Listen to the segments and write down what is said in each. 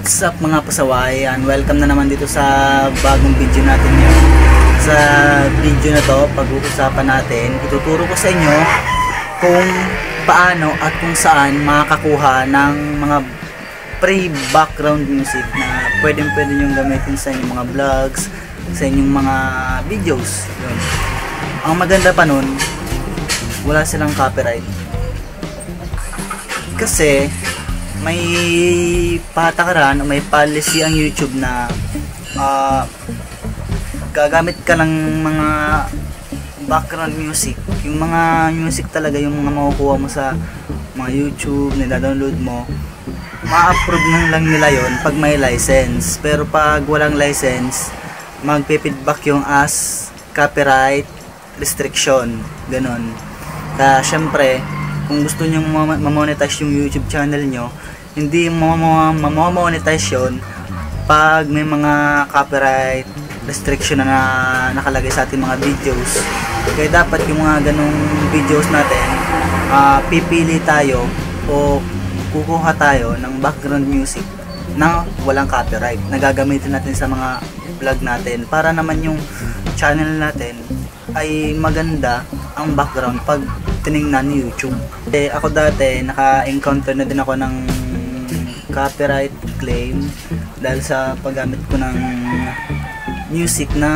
What's up mga pasaway, and welcome na naman dito sa bagong video natin ngayon. Sa video na to, pag-uusapan natin, ituturo ko sa inyo kung paano at kung saan makakakuha ng mga free background music na pwede nyo gamitin sa inyong mga vlogs, sa inyong mga videos. Yun. Ang maganda pa nun, wala silang copyright. Kasi may patakaran o may policy ang YouTube na gagamit ka lang mga background music, yung mga music talaga, yung mga makukuha mo sa mga YouTube, nila-download mo, ma-approve lang nila yon pag may license. Pero pag walang license, magpe-feedback yung as copyright restriction, ganon. Kaya syempre, kung gusto nyo ma-monetize yung YouTube channel nyo, hindi ma-monetize yun pag may mga copyright restriction na nakalagay sa ating mga videos. Kaya dapat yung mga ganong videos natin, pipili tayo o kukuha tayo ng background music na walang copyright na gagamitin natin sa mga vlog natin, para naman yung channel natin ay maganda ang background pag tinignan ni YouTube. Ako dati naka-encounter na din ako ng copyright claim dahil sa paggamit ko ng music na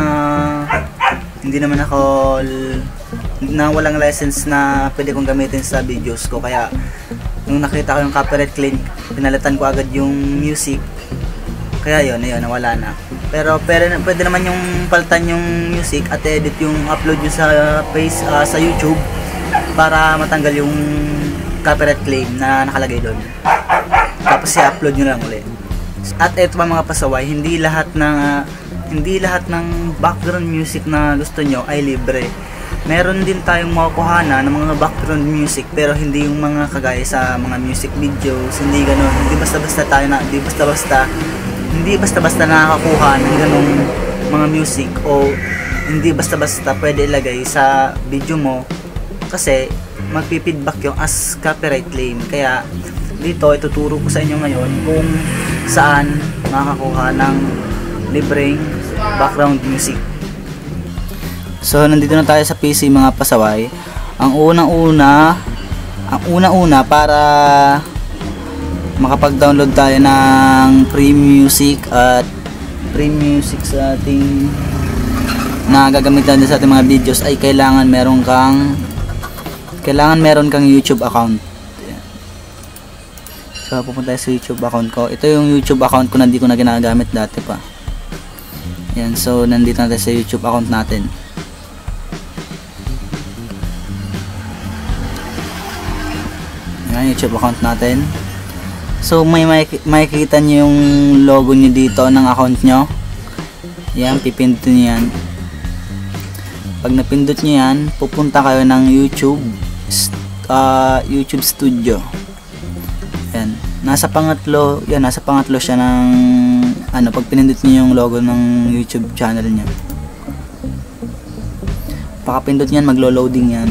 hindi naman ako na walang license na pwede kong gamitin sa videos ko. Kaya nung nakita ko yung copyright claim, pinalitan ko agad yung music. Kaya yun, nawala na. Pero pwede naman yung palitan yung music at edit yung upload nyo sa YouTube para matanggal yung copyright claim na nakalagay doon. Tapos i-upload nyo lang ulit. At eto pa mga pasaway, hindi lahat ng background music na gusto nyo ay libre. Meron din tayong makukuhana ng mga background music, pero hindi yung mga kagaya sa mga music videos, hindi ganoon. Hindi basta-basta nakakakuha ng ganong mga music, o hindi basta-basta pwede ilagay sa video mo kasi magpi-feedback yung as copyright claim. Kaya dito ituturo ko sa inyo ngayon kung saan makakakuha ng libreng background music. So nandito na tayo sa PC mga pasaway. Ang unang-una para makapag-download tayo ng free music sa ating na gagamitan din sa ating mga videos ay kailangan meron kang YouTube account. So pupunta tayo sa YouTube account ko. Ito yung YouTube account ko na hindi ko na ginagamit dati pa. Yan, so nandito na tayo sa YouTube account natin. Yan, YouTube account natin. So may makikita nyo yung logo nyo dito ng account nyo. Yan, pipindutin nyo yan. Pag napindot nyo yan, pupunta kayo ng YouTube Studio. Yan, nasa pangatlo siya ng pag pinindot nyo yung logo ng YouTube channel nyo. Pakapindot nyo yan, maglo-loading yan.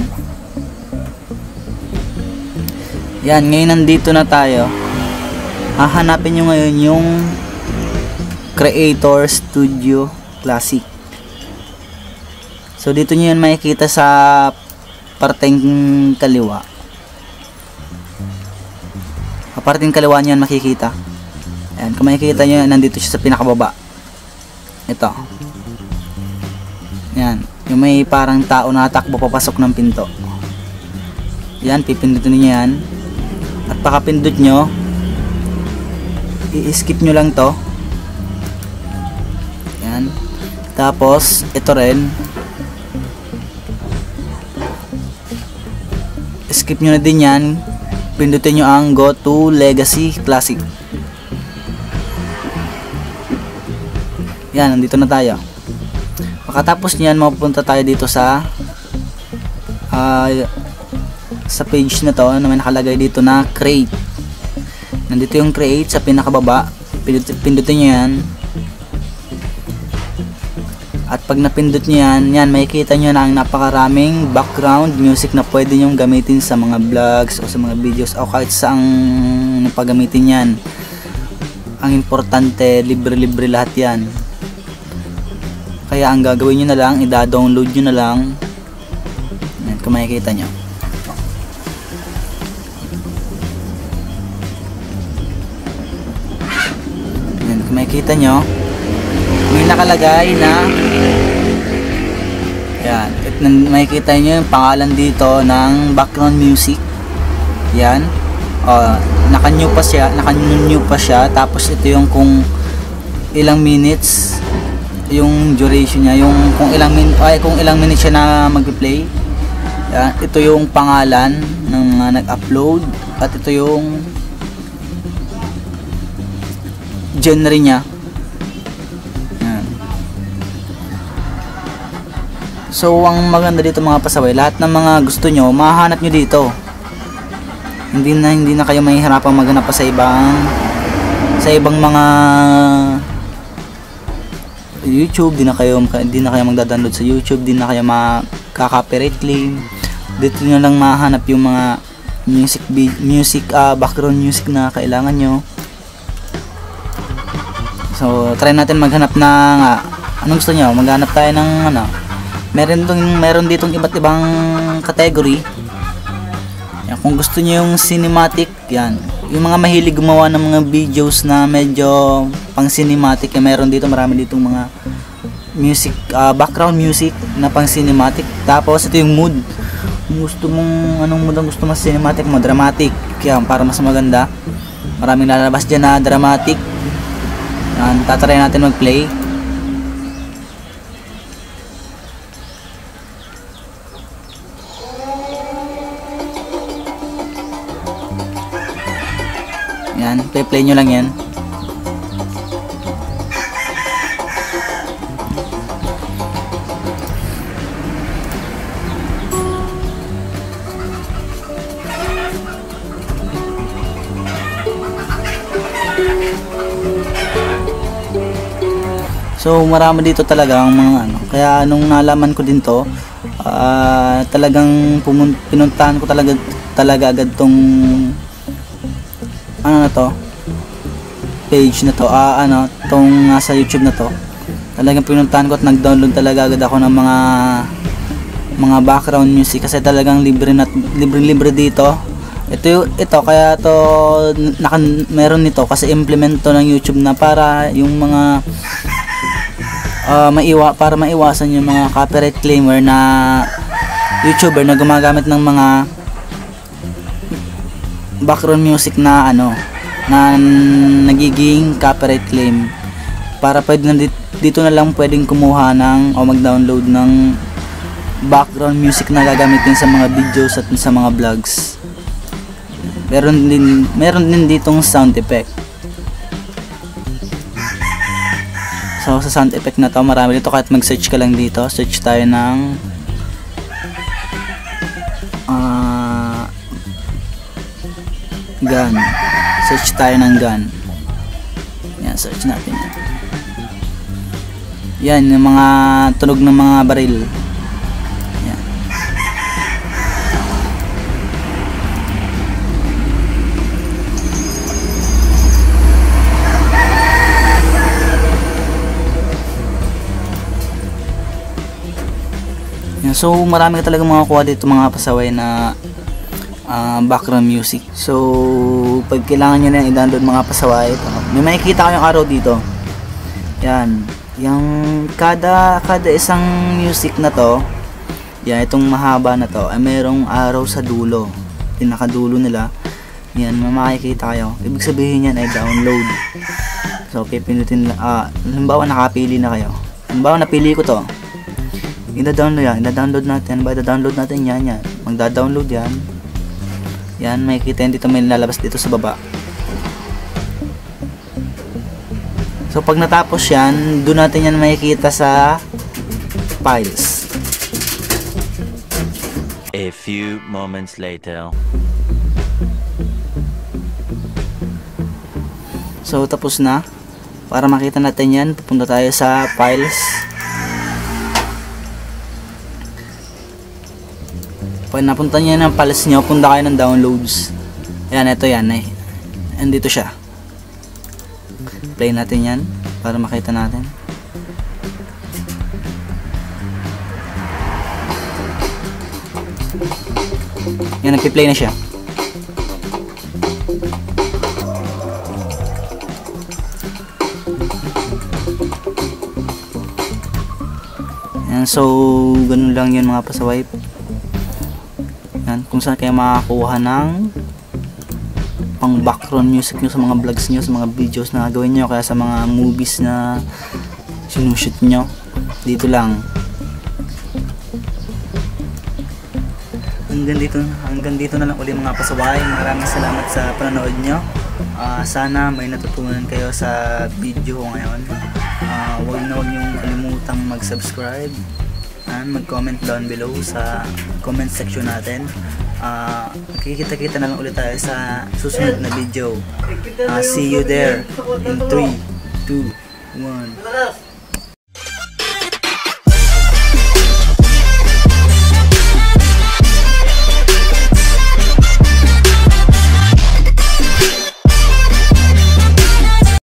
Yan, ngayon nandito na tayo. Hahanapin nyo ngayon yung Creator Studio Classic. So dito nyo yan makikita sa parteng kaliwa. Sa parteng kaliwa nyo yan makikita. Ayan, kung makikita nyo, nandito siya sa pinakababa. Ito. Yan, yung may parang tao na takbo papasok ng pinto. Yan, pipindutin nyo yan. At pakapindot nyo, i-skip nyo lang to. Yan. Tapos ito rin, skip nyo na din yan. Pindutin nyo ang Go to Legacy Classic. Yan, nandito na tayo. Pagkatapos nyan, mapupunta tayo dito sa page na to na may nakalagay dito na Create. Nandito yung Create sa pinakababa. Pindutin nyo yan. At pag napindot nyo yan, makikita nyo na ang napakaraming background music na pwede nyong gamitin sa mga vlogs o sa mga videos o kahit saang pagamitin yan. ang importante, libre-libre lahat yan. Kaya ang gagawin nyo na lang, i-download nyo na lang. Yan, kung makikita nyo. Yan, kung makikita nyo, may nakalagay na yan, at makikita nyo yung pangalan dito ng background music. Yan, naka-new pa siya, tapos ito yung kung ilang minutes yung duration niya, yung kung ilang minutes siya na magpe-play. Yan, ito yung pangalan ng nag-upload, at ito yung genre niya. Yan. So ang maganda dito mga pasaway, lahat ng mga gusto nyo mahahanap nyo dito. Hindi na kayo mahihirapang maghanap pa sa ibang mga YouTube. Di na kayo magda-download sa YouTube, di na kayo makaka-copyright claim. Dito nyo lang mahanap yung mga background music na kailangan nyo. So try natin maghanap ng anong gusto nyo. Maghanap tayo ng meron ditong iba't ibang category. Yan, kung gusto niyo yung cinematic, yan. Yung mga mahilig gumawa ng mga videos na medyo pang cinematic, meron dito, marami ditong mga music, background music na pang cinematic. Tapos ito yung mood. Kung gusto mong anong mood ang gusto mo, cinematic mo, dramatic. Yan, para mas maganda. Maraming lalabas diyan na dramatic. Yan, tatry natin mag-play. Yan, play nyo lang yan. So marami dito talaga ang mga kaya nung nalaman ko din to, talagang pinuntahan ko talaga agad tong page na to, tong nasa YouTube na to. Talagang pinuntahan ko at nag-download talaga agad ako ng mga background music kasi talagang libre dito. Ito kaya to meron nito kasi implement to ng YouTube na para yung mga para maiwasan yung mga copyright claimer na YouTuber na gumagamit ng mga background music na na nagiging copyright claim, para dito na lang pwedeng kumuha o mag-download ng background music na gagamitin sa mga videos at sa mga vlogs. Meron din ditong sound effect. So sa sound effect na to, marami dito, kahit mag-search ka lang dito, search tayo ng gun. Search tayo ng gun. Yan, search natin yan. Yan, yung mga tunog ng mga baril. Yan. Yan, so marami ka talaga mga kuha dito mga pasaway na background music. So pag kailangan nyo na i-download mga pasaway, may makikita kayong arrow dito. Yan, yung kada isang music na to, yan, itong mahaba na to ay merong arrow sa dulo, pinakadulo nila. Yan, makikita kayo. Ibig sabihin yan ay download. So pipindutin halimbawa nakapili na kayo. Halimbawa napili ko to, i-download natin. I-download natin yan. Magda-download yan. Yan, makikita yan dito, may lalabas dito sa baba. So pag natapos yan, doon natin yan makikita sa files. A few moments later. So tapos na. Para makita natin yan, pupunta tayo sa files. Pag napunta niyo ng files nyo, punta kayo ng downloads. Ayan, ito yan. Andito siya. play natin yan para makita natin. Yan, nagpi-play na siya. Yan, so ganun lang yun mga pasaway. Yan, kung saan kayo makakuha ng pang background music nyo sa mga vlogs nyo, sa mga videos na gawin nyo, kaya sa mga movies na sinushoot nyo, dito lang. Hanggang dito na lang uli mga pasaway. Maraming salamat sa panonood nyo. Sana may natutunan kayo sa video ko ngayon. Huwag niyong kalimutang mag-subscribe and mag-comment down below sa comment section natin. Kikita-kita na lang ulit tayo sa susunod na video. See you there in 3, 2, 1.